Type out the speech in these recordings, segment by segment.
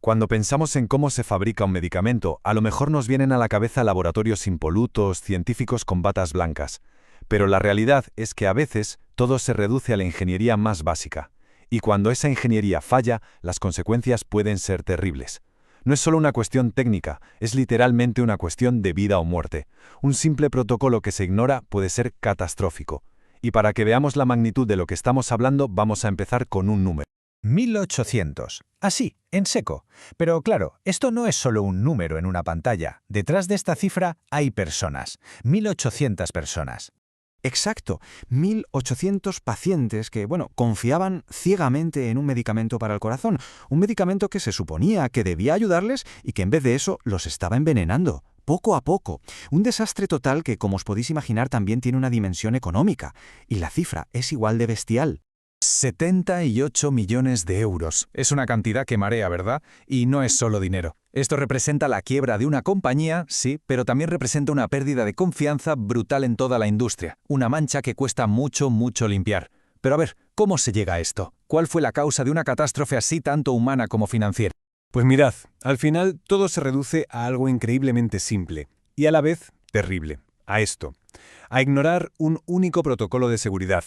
Cuando pensamos en cómo se fabrica un medicamento, a lo mejor nos vienen a la cabeza laboratorios impolutos, científicos con batas blancas. Pero la realidad es que a veces todo se reduce a la ingeniería más básica. Y cuando esa ingeniería falla, las consecuencias pueden ser terribles. No es solo una cuestión técnica, es literalmente una cuestión de vida o muerte. Un simple protocolo que se ignora puede ser catastrófico. Y para que veamos la magnitud de lo que estamos hablando, vamos a empezar con un número. 1800. Así, en seco. Pero claro, esto no es solo un número en una pantalla. Detrás de esta cifra hay personas. 1800 personas. Exacto, 1.800 pacientes que, confiaban ciegamente en un medicamento para el corazón, un medicamento que se suponía que debía ayudarles y que en vez de eso los estaba envenenando, poco a poco. Un desastre total que, como os podéis imaginar, también tiene una dimensión económica, y la cifra es igual de bestial. 78 millones de euros. Es una cantidad que marea, ¿verdad? Y no es solo dinero. Esto representa la quiebra de una compañía, sí, pero también representa una pérdida de confianza brutal en toda la industria. Una mancha que cuesta mucho, mucho limpiar. Pero a ver, ¿cómo se llega a esto? ¿Cuál fue la causa de una catástrofe así tanto humana como financiera? Pues mirad, al final todo se reduce a algo increíblemente simple y a la vez terrible. A esto. A ignorar un único protocolo de seguridad.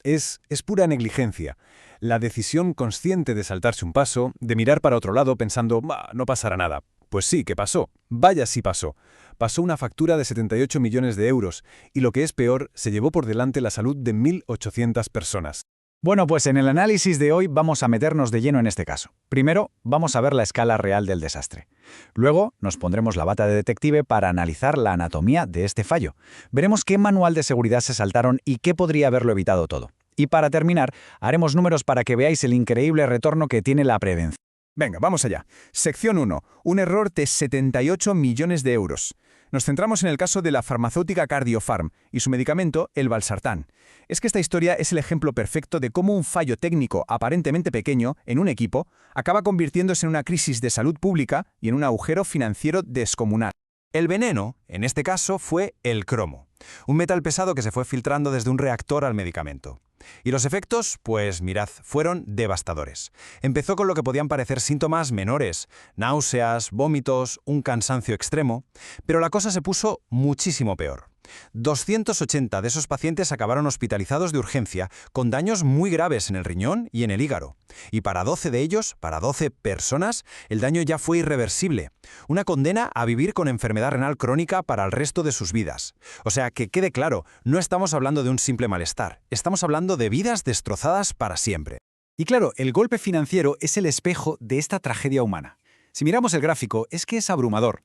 Es pura negligencia. La decisión consciente de saltarse un paso, de mirar para otro lado pensando, no pasará nada. Pues sí, que pasó. Vaya sí pasó. Pasó una factura de 78 millones de euros y lo que es peor, se llevó por delante la salud de 1.800 personas. Bueno, pues en el análisis de hoy vamos a meternos de lleno en este caso. Primero, vamos a ver la escala real del desastre. Luego, nos pondremos la bata de detective para analizar la anatomía de este fallo. Veremos qué manual de seguridad se saltaron y qué podría haberlo evitado todo. Y para terminar, haremos números para que veáis el increíble retorno que tiene la prevención. Venga, vamos allá. Sección 1. Un error de 78 millones de euros. Nos centramos en el caso de la farmacéutica Cardiofarm y su medicamento, el Valsartán. Es que esta historia es el ejemplo perfecto de cómo un fallo técnico aparentemente pequeño en un equipo acaba convirtiéndose en una crisis de salud pública y en un agujero financiero descomunal. El veneno, en este caso, fue el cromo, un metal pesado que se fue filtrando desde un reactor al medicamento. ¿Y los efectos? Pues mirad, fueron devastadores. Empezó con lo que podían parecer síntomas menores, náuseas, vómitos, un cansancio extremo, pero la cosa se puso muchísimo peor. 280 de esos pacientes acabaron hospitalizados de urgencia con daños muy graves en el riñón y en el hígado. Y para 12 de ellos, para 12 personas, el daño ya fue irreversible. Una condena a vivir con enfermedad renal crónica para el resto de sus vidas. O sea, que quede claro, no estamos hablando de un simple malestar, estamos hablando de vidas destrozadas para siempre. Y claro, el golpe financiero es el espejo de esta tragedia humana. Si miramos el gráfico, es que es abrumador.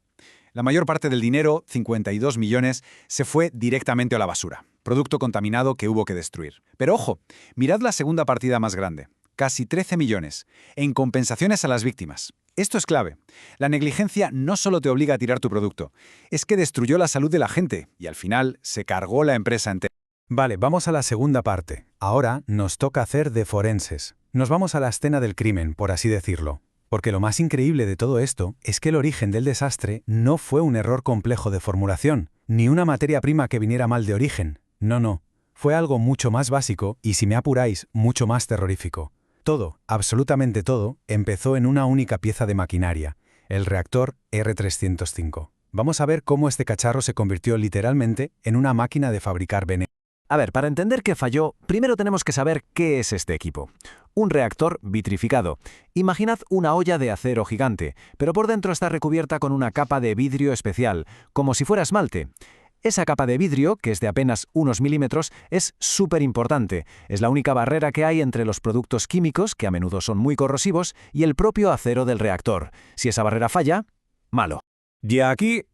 La mayor parte del dinero, 52 millones, se fue directamente a la basura. Producto contaminado que hubo que destruir. Pero ojo, mirad la segunda partida más grande. Casi 13 millones, en compensaciones a las víctimas. Esto es clave. La negligencia no solo te obliga a tirar tu producto, es que destruyó la salud de la gente y al final se cargó la empresa entera. Vale, vamos a la segunda parte. Ahora nos toca hacer de forenses. Nos vamos a la escena del crimen, por así decirlo. Porque lo más increíble de todo esto es que el origen del desastre no fue un error complejo de formulación, ni una materia prima que viniera mal de origen. No. Fue algo mucho más básico y, si me apuráis, mucho más terrorífico. Todo, absolutamente todo, empezó en una única pieza de maquinaria, el reactor R305. Vamos a ver cómo este cacharro se convirtió literalmente en una máquina de fabricar veneno. A ver, para entender qué falló, primero tenemos que saber qué es este equipo. Un reactor vitrificado. Imaginad una olla de acero gigante, pero por dentro está recubierta con una capa de vidrio especial, como si fuera esmalte. Esa capa de vidrio, que es de apenas unos milímetros, es súper importante. Es la única barrera que hay entre los productos químicos, que a menudo son muy corrosivos, y el propio acero del reactor. Si esa barrera falla, malo. Y aquí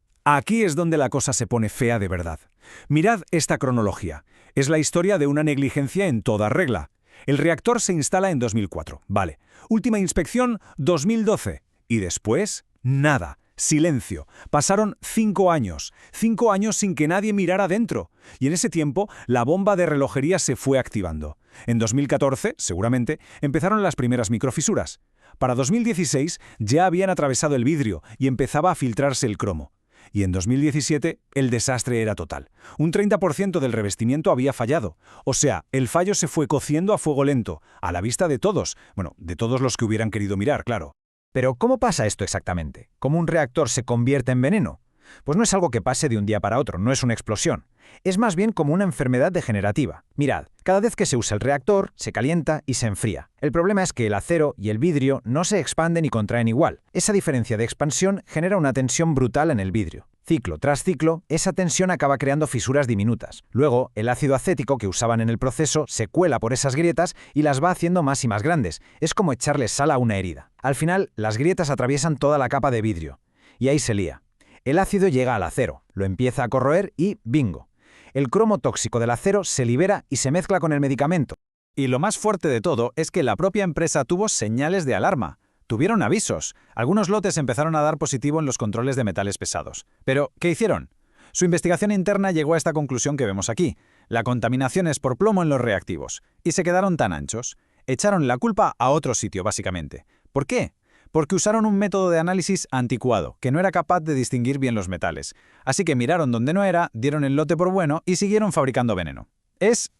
es donde la cosa se pone fea de verdad. Mirad esta cronología. Es la historia de una negligencia en toda regla. El reactor se instala en 2004. Vale. Última inspección, 2012. Y después, nada. Silencio. Pasaron 5 años. 5 años sin que nadie mirara dentro. Y en ese tiempo, la bomba de relojería se fue activando. En 2014, seguramente, empezaron las primeras microfisuras. Para 2016 ya habían atravesado el vidrio y empezaba a filtrarse el cromo. Y en 2017 el desastre era total. Un 30% del revestimiento había fallado. O sea, el fallo se fue cociendo a fuego lento, a la vista de todos. Bueno, de todos los que hubieran querido mirar, claro. Pero ¿cómo pasa esto exactamente? ¿Cómo un reactor se convierte en veneno? Pues no es algo que pase de un día para otro, no es una explosión. Es más bien como una enfermedad degenerativa. Mirad, cada vez que se usa el reactor, se calienta y se enfría. El problema es que el acero y el vidrio no se expanden y contraen igual. Esa diferencia de expansión genera una tensión brutal en el vidrio. Ciclo tras ciclo, esa tensión acaba creando fisuras diminutas. Luego, el ácido acético que usaban en el proceso se cuela por esas grietas y las va haciendo más y más grandes. Es como echarle sal a una herida. Al final, las grietas atraviesan toda la capa de vidrio. Y ahí se lía. El ácido llega al acero, lo empieza a corroer y ¡bingo! El cromo tóxico del acero se libera y se mezcla con el medicamento. Y lo más fuerte de todo es que la propia empresa tuvo señales de alarma. Tuvieron avisos. Algunos lotes empezaron a dar positivo en los controles de metales pesados. Pero, ¿qué hicieron? Su investigación interna llegó a esta conclusión que vemos aquí. La contaminación es por plomo en los reactivos. Y se quedaron tan anchos. Echaron la culpa a otro sitio, básicamente. ¿Por qué? Porque usaron un método de análisis anticuado, que no era capaz de distinguir bien los metales. Así que miraron donde no era, dieron el lote por bueno y siguieron fabricando veneno. Es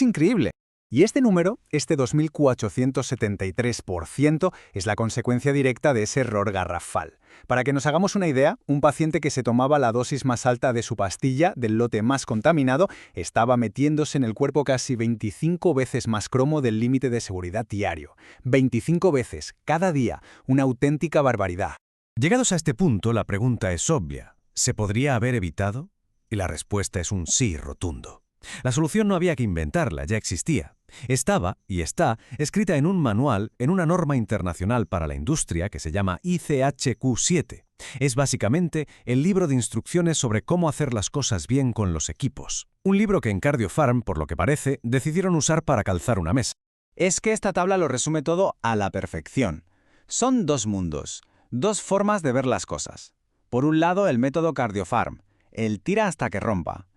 increíble. Y este número, este 2.473%, es la consecuencia directa de ese error garrafal. Para que nos hagamos una idea, un paciente que se tomaba la dosis más alta de su pastilla, del lote más contaminado, estaba metiéndose en el cuerpo casi 25 veces más cromo del límite de seguridad diario. 25 veces, cada día, una auténtica barbaridad. Llegados a este punto, la pregunta es obvia. ¿Se podría haber evitado? Y la respuesta es un sí rotundo. La solución no había que inventarla, ya existía. Estaba, y está, escrita en un manual, en una norma internacional para la industria que se llama ICHQ-7. Es básicamente el libro de instrucciones sobre cómo hacer las cosas bien con los equipos. Un libro que en CardioFarm, por lo que parece, decidieron usar para calzar una mesa. Es que esta tabla lo resume todo a la perfección. Son dos mundos, dos formas de ver las cosas. Por un lado, el método CardioFarm, el tira hasta que rompa.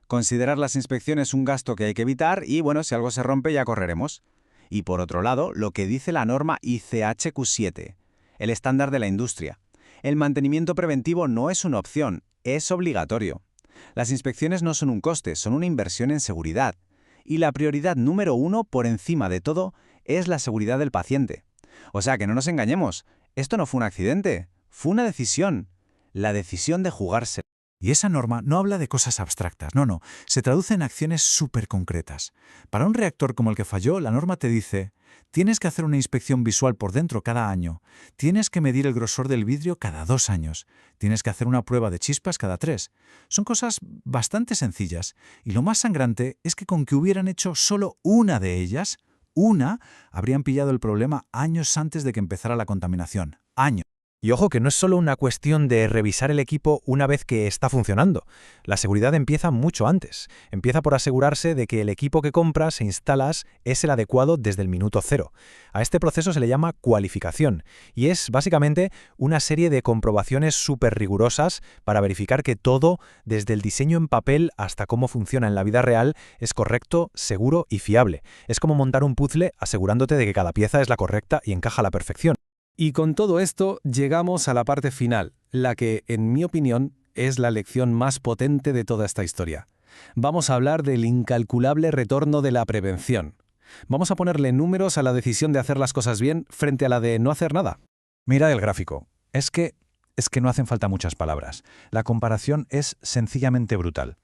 Considerar las inspecciones un gasto que hay que evitar y, bueno, si algo se rompe ya correremos. Y por otro lado, lo que dice la norma ICHQ-7, el estándar de la industria. El mantenimiento preventivo no es una opción, es obligatorio. Las inspecciones no son un coste, son una inversión en seguridad. Y la prioridad número 1, por encima de todo, es la seguridad del paciente. O sea, que no nos engañemos, esto no fue un accidente, fue una decisión. La decisión de jugarse. Y esa norma no habla de cosas abstractas, no, se traduce en acciones súper concretas. Para un reactor como el que falló, la norma te dice, tienes que hacer una inspección visual por dentro cada año, tienes que medir el grosor del vidrio cada 2 años, tienes que hacer una prueba de chispas cada 3. Son cosas bastante sencillas, y lo más sangrante es que con que hubieran hecho solo una de ellas, habrían pillado el problema años antes de que empezara la contaminación. Años. Y ojo que no es solo una cuestión de revisar el equipo una vez que está funcionando. La seguridad empieza mucho antes. Empieza por asegurarse de que el equipo que compras e instalas es el adecuado desde el minuto cero. A este proceso se le llama cualificación y es básicamente una serie de comprobaciones súper rigurosas para verificar que todo, desde el diseño en papel hasta cómo funciona en la vida real, es correcto, seguro y fiable. Es como montar un puzzle asegurándote de que cada pieza es la correcta y encaja a la perfección. Y con todo esto llegamos a la parte final, la que, en mi opinión, es la lección más potente de toda esta historia. Vamos a hablar del incalculable retorno de la prevención. Vamos a ponerle números a la decisión de hacer las cosas bien frente a la de no hacer nada. Mira el gráfico. Es que no hacen falta muchas palabras. La comparación es sencillamente brutal.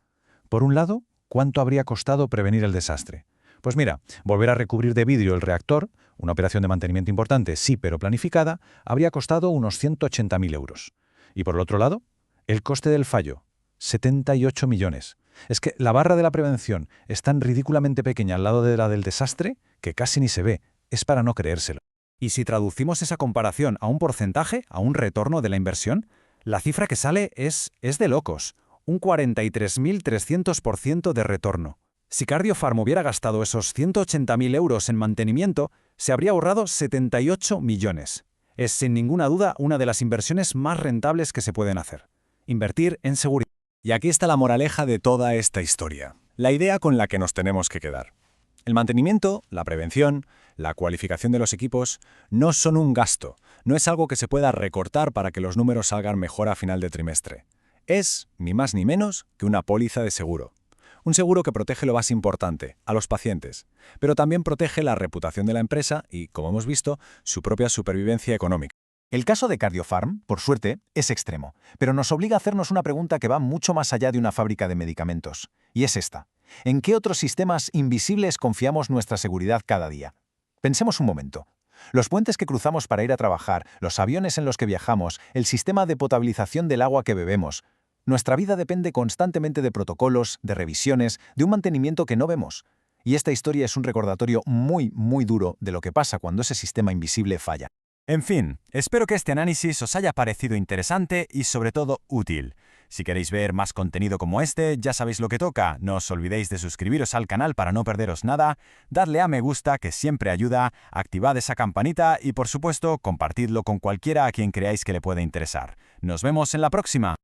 Por un lado, ¿cuánto habría costado prevenir el desastre? Pues mira, volver a recubrir de vidrio el reactor, una operación de mantenimiento importante, sí, pero planificada, habría costado unos 180.000 euros. Y por el otro lado, el coste del fallo, 78 millones. Es que la barra de la prevención es tan ridículamente pequeña al lado de la del desastre que casi ni se ve. Es para no creérselo. Y si traducimos esa comparación a un porcentaje, a un retorno de la inversión, la cifra que sale es de locos. Un 43.300% de retorno. Si CardioFarm hubiera gastado esos 180.000 euros en mantenimiento, se habría ahorrado 78 millones. Es sin ninguna duda una de las inversiones más rentables que se pueden hacer. Invertir en seguridad. Y aquí está la moraleja de toda esta historia. La idea con la que nos tenemos que quedar. El mantenimiento, la prevención, la cualificación de los equipos no son un gasto. No es algo que se pueda recortar para que los números salgan mejor a final de trimestre. Es, ni más ni menos, que una póliza de seguro. Un seguro que protege lo más importante, a los pacientes, pero también protege la reputación de la empresa y, como hemos visto, su propia supervivencia económica. El caso de Cardiofarm, por suerte, es extremo, pero nos obliga a hacernos una pregunta que va mucho más allá de una fábrica de medicamentos. Y es esta. ¿En qué otros sistemas invisibles confiamos nuestra seguridad cada día? Pensemos un momento. Los puentes que cruzamos para ir a trabajar, los aviones en los que viajamos, el sistema de potabilización del agua que bebemos. Nuestra vida depende constantemente de protocolos, de revisiones, de un mantenimiento que no vemos. Y esta historia es un recordatorio muy, muy duro de lo que pasa cuando ese sistema invisible falla. En fin, espero que este análisis os haya parecido interesante y sobre todo útil. Si queréis ver más contenido como este, ya sabéis lo que toca. No os olvidéis de suscribiros al canal para no perderos nada, dadle a me gusta que siempre ayuda, activad esa campanita y por supuesto compartidlo con cualquiera a quien creáis que le puede interesar. Nos vemos en la próxima.